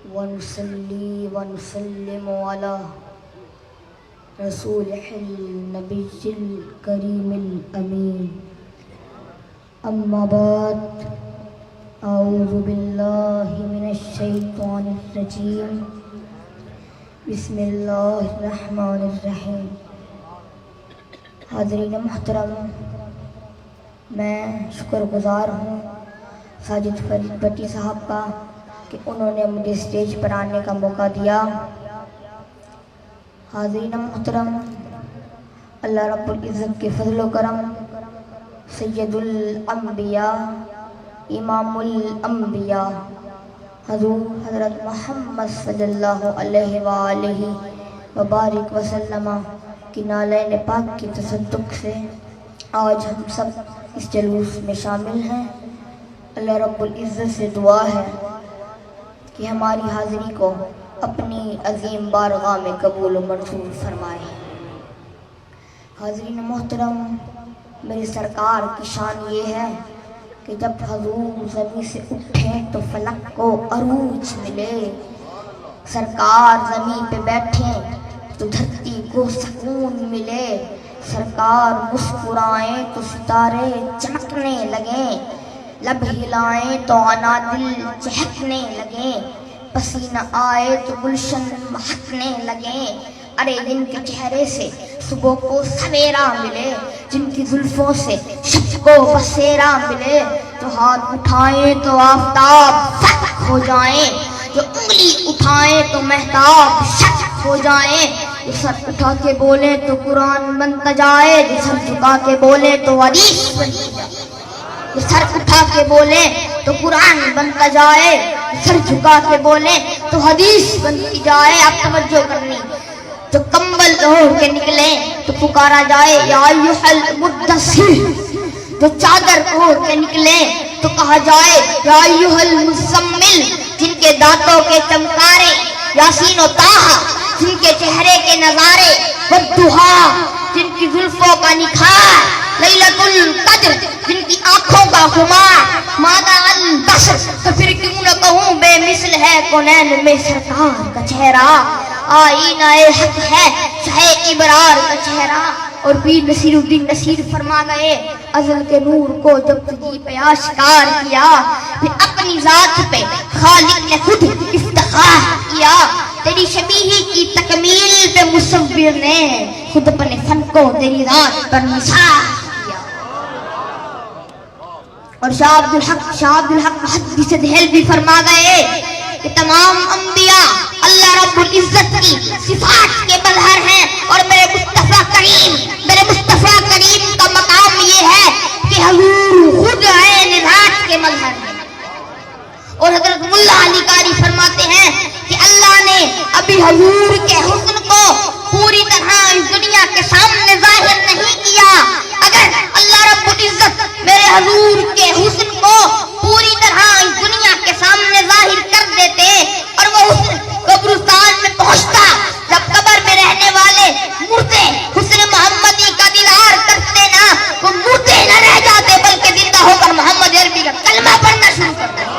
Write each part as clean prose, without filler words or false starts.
ونصلي ونسلم على رسوله النبي الكريم الأمين. أما بعد، أعوذ بالله من الشيطان الرجيم. بسم اللہ الرحمن الرحیم. حاضرین محترم، میں شکر گزار ہوں ساجد فرید بٹی صاحب کا کہ انہوں نے مجھے اسٹیج پر آنے کا موقع دیا. حاضرین محترم، اللہ رب العزت کے فضل و کرم، سید الانبیاء، امام الانبیاء حضور حضرت محمد صلی اللہ علیہ وآلہ وبارک وسلم کی نالین پاک کی تصدق سے آج ہم سب اس جلوس میں شامل ہیں. اللہ رب العزت سے دعا ہے کہ ہماری حاضری کو اپنی عظیم بارگاہ میں قبول و منظور فرمائے. حاضرین محترم، میری سرکار کی شان یہ ہے کہ جب حضور زمین سے اٹھے تو فلک کو عروج ملے. سرکار زمین پہ بیٹھے تو دھرتی کو سکون ملے. سرکار مسکرائیں تو ستارے چمکنے لگیں. لب ہلائیں تو عنادل چہکنے لگیں. پسینہ آئے تو گلشن مہکنے لگیں. ارے جن کے چہرے سے صبح کو سویرا ملے، جن کی زلفوں سے شب کو بسیرا ملے، تو ہاتھ اٹھائیں تو آفتاب فتح ہو جائیں، جو انگلی اٹھائیں تو مہتاب شک ہو جائیں. جو سر اٹھا کے بولے تو قرآن بنتا جائے، جو سر جھکا کے بولے تو حدیث بنتی جائے. جو سر اٹھا کے بولے تو قرآن بنتا جائے، جو سر جھکا کے بولے تو حدیث بنتی جائے. آپ توجہ کرنی، جو کمبل اوڑھ کے نکلے تو پکارا جائے یا ایھا المدثر. جو چادر اوڑھ کے نکلے تو کہا جائے یا ایھا المزمل. جن کے دانتوں کے چمکارے یاسین و طٰہٰ، جن کے چہرے کے نظارے والضحیٰ، جن کی زلفوں کا نکھار لیلۃ القدر، جن کی آنکھوں کا خمار مادہ البصر. تو پھر کیوں نہ کہوں بے مثل ہے کونین میں سرکار کا چہرہ. آئینہ حق ہے شہ ابرار کا چہرہ. اور پیر نصیر الدین نصیر فرما گئے ازل کے نور کو جب تجھی پہ آشکار کیا، پھر اپنی ذات پہ خالق نے خود افتخار کیا. تیری شبیہی کی تکمیل پہ مصور نے خود اپنے فن کو تیری ذات پر نثار کیا. اور شاہ عبدالحق محدث دہلوی فرما گئے کہ تمام انبیاء اللہ رب العزت کی صفات کے مظہر ہیں، اور میرے مصطفیٰ کریم کا مقام یہ ہے کہ حضور خود عین ذات کے مظہر ہیں. اور حضرت ملا علی قاری فرماتے ہیں کہ اللہ نے ابھی حضور کے حسن کو پوری طرح اس دنیا کے سامنے ظاہر نہیں کیا. اگر اللہ رب العزت میرے حضور کے حسن کو پوری طرح اس دنیا کے سامنے ظاہر کر دیتے اور وہ حسن قبرستان میں پہنچتا، جب قبر میں رہنے والے مردے حسن محمدی کا دیدار کرتے نا، وہ مردے نہ رہ جاتے بلکہ زندہ ہو کر محمد عربی کا کلمہ پڑھنا شروع کر دیتے.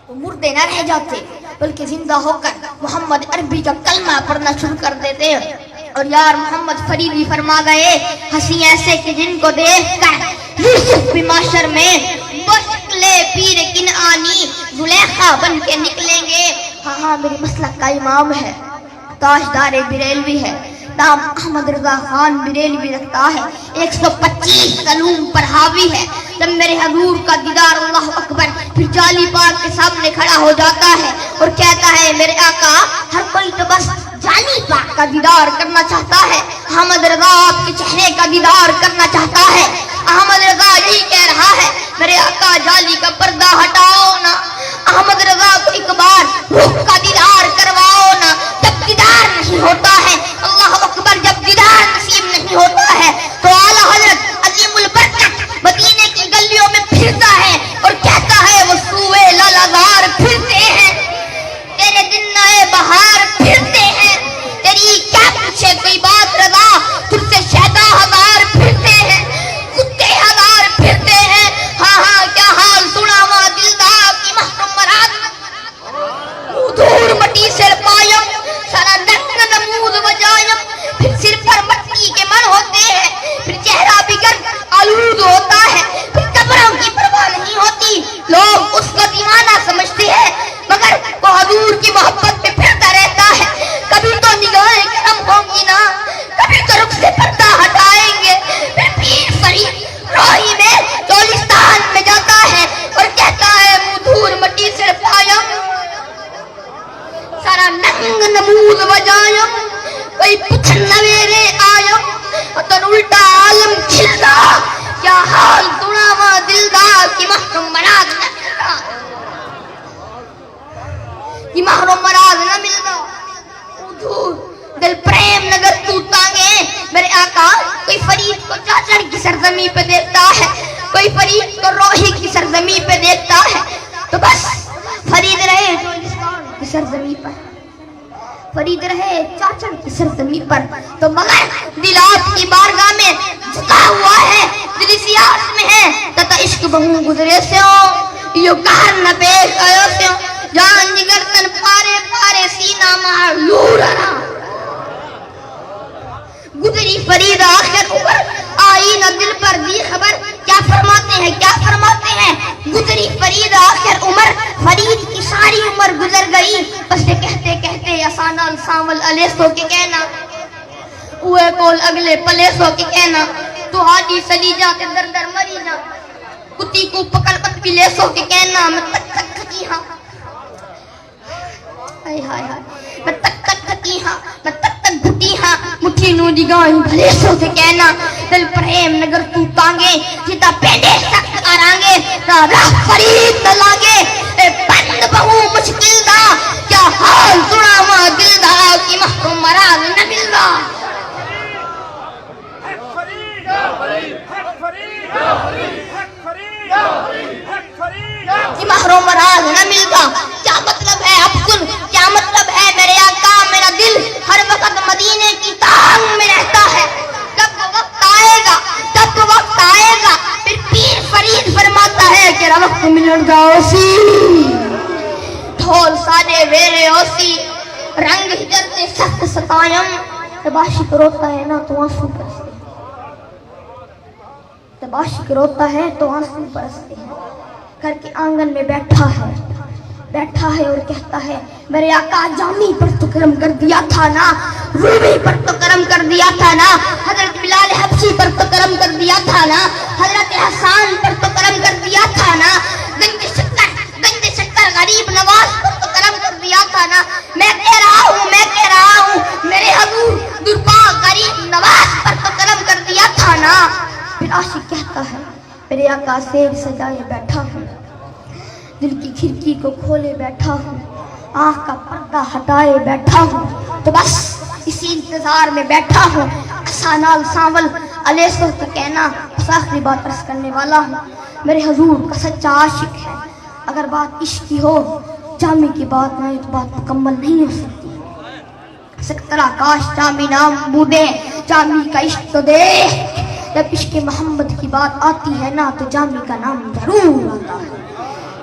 وہ مردے نہ رہ جاتے بلکہ زندہ ہو کر محمد عربی کا کلمہ پڑھنا شروع کر دیتے. اور یار محمد فریدی فرما گئے ہنسی ایسے کہ جن کو دیکھ کر یوسف بھی معاشر میں وہ شکل پیر کنعانی زلیخا بن کے نکلیں گے. ہاں میری مسلک کا امام ہے، تاجدار بریلوی ہے، نام احمد رضا خان بریلوی رکھتا ہے، 125 علوم پر حاوی ہے. جب میرے حضور کا دیدار اللہ اکبر پھر جالی پاک کے سامنے کھڑا ہو جاتا ہے اور کہتا ہے میرے آقا ہر کوئی تو بس جالی پاک کا دیدار کرنا چاہتا ہے، احمد رضا آپ کے چہرے کا دیدار کرنا چاہتا ہے. احمد رضا یہی کہہ رہا ہے میرے آقا جالی کا پردہ ہٹاؤ نا، احمد رضا کو ایک بار روح کا دیدار کرواؤ نا. جب دیدار نہیں ہوتا ہے اللہ اکبر، جب دیدار نصیب نہیں ہوتا ہے تو اعلیٰ حضرت عظیم البرکت مدینے کی گلیوں میں پھرتا ہے اور کہتا ہے وہ سوئے لالازار پھرتے ہیں. تیرے دن آئے موجود ہوتا ہے، پھر قبروں کی پرواہ نہیں ہوتی، لوگ اس کو دیوانہ سمجھتے ہیں، مگر وہ حضور کی محبت میں پھرتا رہتا ہے۔ کبھی تو نگاہیں کرم ہوں گی نا، کبھی تو رخ سے پردہ ہٹائیں گے، پھر پیر فرید روئی میں چولستان میں جاتا ہے اور کہتا ہے مدھور مٹی سے پایم سارا ننگ نمود وجایم کوئی پتھر نویرے آیم تن الٹا عالم کھلدا کیا حال دناوا دلدا کی محرم مراد نہ ملدا، کی محرم مراد نہ ملدا۔ حضور دل پریم نگر تو تانگے میرے آقا، کوئی فرید کو چاچڑ کی سرزمین پہ دیکھتا ہے، کوئی فرید کو روحی کی سرزمین پہ دیکھتا ہے، تو بس فرید رہے چولستان کی سرزمین پر، فرید رہے چاچڑ کی سرزمین پر، تو مگر دل آپ کی بارگاہ میں جھکا ہوا ہے، دل سیاس میں ہے، تتا عشق بہوں گزرے سے ہوں، یو کہر نہ پیش آیا سے ہوں، جان جگر تن پارے پارے سینہ مار لورنا، گزری فرید آخر اوپر آئی نہ دل پر دی خبر، کیا فرماتے ہیں کیا فرماتے ہیں، گزری فرید آخر عمر، فرید کی ساری عمر گزر گئی، بس یہ کہتے کہتے آسانہ سامل علیہ سو کے کہنا، اوے کول اگلے پلے سو کے کہنا، تو ہاڈی سلی جا کے در در مری جا، کتی کو پکڑ پت بھی لے سو کے کہنا، میں تک تک تھکی ہاں، ہائے ہائے ہائے، میں تک تک تھکی ہاں، میں تک تک گھٹی ہاں، مٹھی نو دی گاہیں بھلے سو سے کہنا، دل پرہیم نگر تو تانگے، جیتا پیڈے سخت آرانگے، راہ فرید نہ لاگے، اے بند بہو مشکل دا، کیا حال سناوا دل دا، کی محرم مراد نہ مل دا۔ کی محرم مراد نہ مل دا، کیا مطلب ہے اب سن، کیا مطلب ہے میرے آقا، میرا دل ہر وقت مدینے کی تانگ میں رہتا ہے، جب وقت آئے گا تب وقت آئے گا، پھر پیر فرید فرماتا ہے کہ وقت ملن دا اسی ڈھول سادے ویرے اوسی رنگ ہجرتے سخت ستائم، جب عاشق روتا ہے نا تو آنسو برستے ہیں، جب عاشق روتا ہے تو آنسو برستے ہیں، گھر کے آنگن میں بیٹھا ہے اور کہتا ہے میرے آقا جامی پر تو کرم کر دیا تھا نا، رومی پر تو کرم کر دیا تھا نا، حضرت بلال حبشی پر تو کرم کر دیا تھا نا، حضرت حسان پر تو کرم کر دیا تھا نا، گنج شکر غریب نواز پر تو کرم کر دیا تھا نا، میں کہہ رہا ہوں میرے حضور درپا غریب نواز پر تو کرم کر دیا تھا نا۔ پھر عاشق کہتا ہے میرے آقا سیب سجائے بیٹھا ہوں، دل کی کھڑکی کو کھولے بیٹھا ہوں، آنکھ کا پردہ ہٹائے بیٹھا ہوں، تو بس اسی انتظار میں بیٹھا ہوں، سانال سانول علیہ سو تو کہنا، بس آخری بات عرض کرنے والا ہوں، میرے حضور کا سچا عاشق ہے، اگر بات عشق کی ہو جامی کی بات نہ تو بات مکمل نہیں ہو سکتی، سکترا کاش جامی نام بودے، جامی کا عشق تو دیکھ، جب عشق محمد کی بات آتی ہے نا تو جامی کا نام ضرور آتا ہے،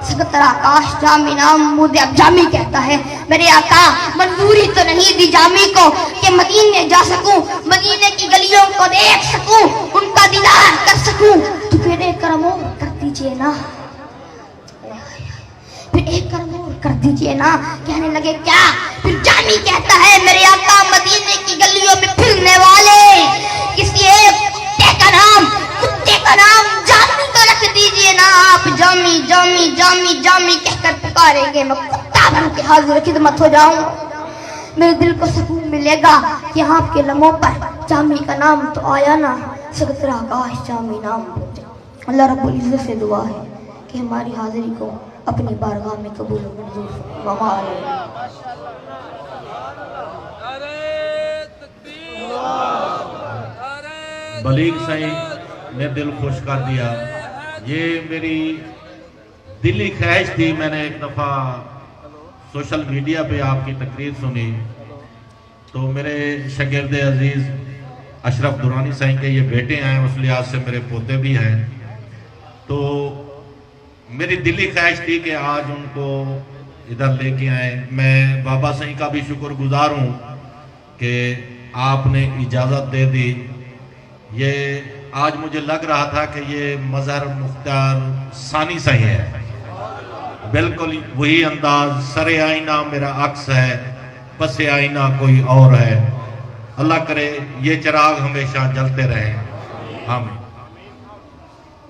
سکترا کاش جامی نام مودے، اب جامی کہتا ہے میرے آقا منظوری تو نہیں دی جامی کو کہ مدینے جا سکوں، مدینے کی گلیوں کو دیکھ سکوں، ان کا دیدار کر سکوں، تو پھر ایک کرم اور کر دیجئے نا، پھر ایک کرم اور کر دیجئے نا، کہنے لگے کیا، پھر جامی کہتا ہے میرے آقا مدینے کی گلیوں میں پھرنے والے کسی ایک کتے کا نام جامی کا رکھ دیجئے نا، آپ جامی جامی جامی جامی کہہ کر پکاریں گے، میں کتا بن کے حاضر خدمت ہو جاؤں، میرے دل کو سکون ملے گا کہ آپ کے لمحوں پر جامی کا نام تو آیا نا، سکترا کاش جامی نام ہو جائے۔ اللہ رب العزت سے دعا ہے کہ ہماری حاضری کو اپنی بارگاہ میں قبول و منظور فرمائے۔ بلیغ صحیح نے دل خوش کر دیا، یہ میری دلی خواہش تھی، میں نے ایک دفعہ سوشل میڈیا پہ آپ کی تقریر سنی تو میرے شاگرد عزیز اشرف درانی صاحب کے یہ بیٹے ہیں، اس لحاظ سے میرے پوتے بھی ہیں، تو میری دلی خواہش تھی کہ آج ان کو ادھر لے کے آئیں۔ میں بابا صاحب کا بھی شکر گزار ہوں کہ آپ نے اجازت دے دی۔ یہ آج مجھے لگ رہا تھا کہ یہ مظہر مختار ثانی سے ہی ہے، بالکل وہی انداز، سر آئینہ میرا عکس ہے، پس آئینہ کوئی اور ہے۔ اللہ کرے یہ چراغ ہمیشہ جلتے رہیں، آمین۔